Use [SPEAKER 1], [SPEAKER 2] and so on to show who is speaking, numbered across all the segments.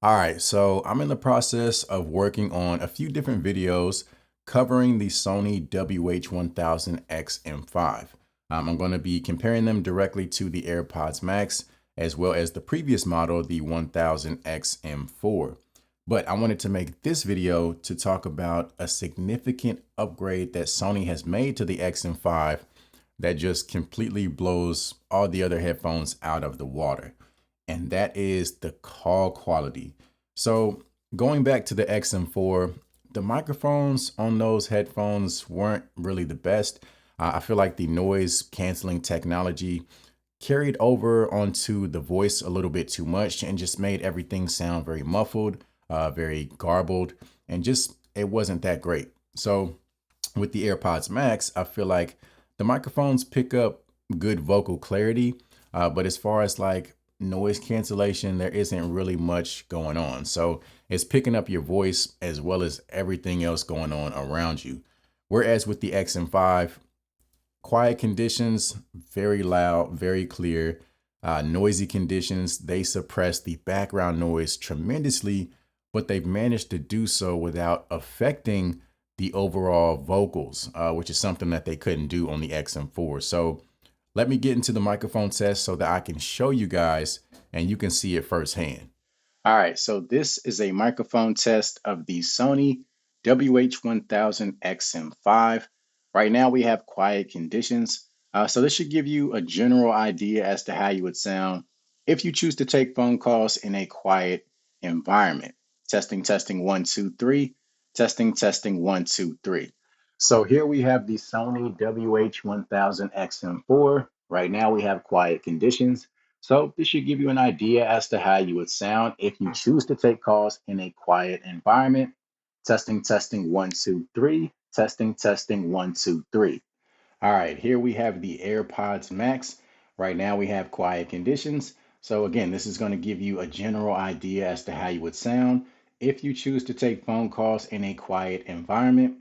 [SPEAKER 1] All right, so I'm in the process of working on a few different videos covering the Sony WH-1000X M5. I'm going to be comparing them directly to the AirPods Max as well as the previous model, the 1000X M4. But I wanted to make this video to talk about a significant upgrade that Sony has made to the XM5 that just completely blows all the other headphones out of the water, and that is the call quality. So going back to the XM4, the microphones on those headphones weren't really the best. I feel like the noise canceling technology carried over onto the voice a little bit too much and just made everything sound very muffled, very garbled, and just it wasn't that great. So with the AirPods Max, I feel like the microphones pick up good vocal clarity, but as far as like noise cancellation, there isn't really much going on. So it's picking up your voice as well as everything else going on around you. Whereas with the XM5, quiet conditions, very loud, very clear. Noisy conditions, they suppress the background noise tremendously, but they've managed to do so without affecting the overall vocals, which is something that they couldn't do on the XM4. So let me get into the microphone test so that I can show you guys and you can see it firsthand. All right, so this is a microphone test of the Sony WH-1000 XM5. Right now we have quiet conditions. So this should give you a general idea as to how you would sound if you choose to take phone calls in a quiet environment. Testing, testing, 1, 2, 3. Testing, testing, 1, 2, 3. So here we have the Sony WH-1000 XM4. Right now we have quiet conditions. So this should give you an idea as to how you would sound if you choose to take calls in a quiet environment. Testing, testing, 1, 2, 3. Testing, testing, 1, 2, 3. All right, here we have the AirPods Max. Right now we have quiet conditions. So again, this is going to give you a general idea as to how you would sound if you choose to take phone calls in a quiet environment.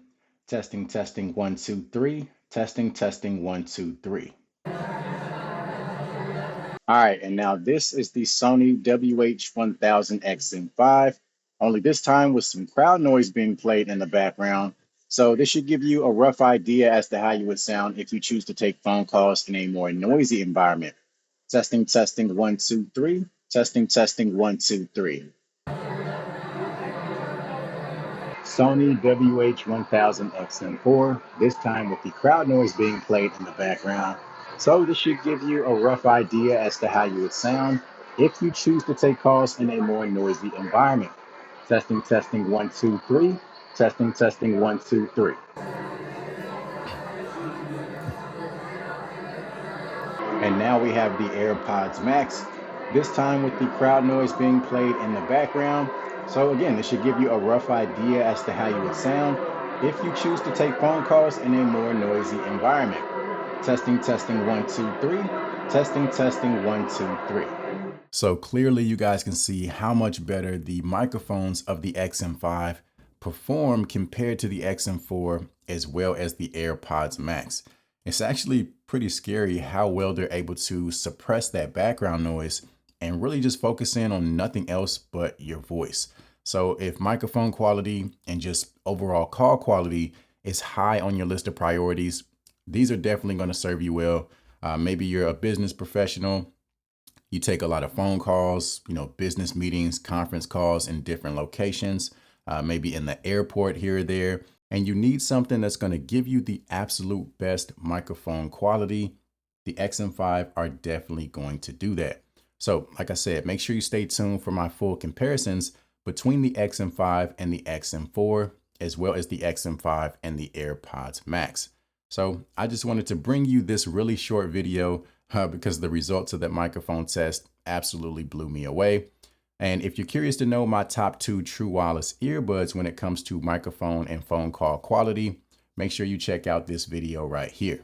[SPEAKER 1] Testing, testing, 1, 2, 3. Testing, testing, 1, 2, 3. All right, and now this is the Sony WH-1000 XM5, only this time with some crowd noise being played in the background. So this should give you a rough idea as to how you would sound if you choose to take phone calls in a more noisy environment. Testing, testing, 1, 2, 3. Testing, testing, 1, 2, 3. Sony WH-1000 XM4, this time with the crowd noise being played in the background. So this should give you a rough idea as to how you would sound if you choose to take calls in a more noisy environment. Testing, testing, 1, 2, 3. Testing, testing, 1, 2, 3. And now we have the AirPods Max, this time with the crowd noise being played in the background. So again, this should give you a rough idea as to how you would sound if you choose to take phone calls in a more noisy environment. Testing, testing, 1, 2, 3. Testing, testing, 1, 2, 3. So clearly you guys can see how much better the microphones of the XM5 perform compared to the XM4 as well as the AirPods Max. It's actually pretty scary how well they're able to suppress that background noise and really just focus in on nothing else but your voice. So if microphone quality and just overall call quality is high on your list of priorities, these are definitely going to serve you well. Maybe you're a business professional, you take a lot of phone calls, business meetings, conference calls in different locations, maybe in the airport here or there, and you need something that's going to give you the absolute best microphone quality. The XM5 are definitely going to do that. So like I said, make sure you stay tuned for my full comparisons between the XM5 and the XM4, as well as the XM5 and the AirPods Max. So I just wanted to bring you this really short video because the results of that microphone test absolutely blew me away. And if you're curious to know my top 2 true wireless earbuds when it comes to microphone and phone call quality, make sure you check out this video right here.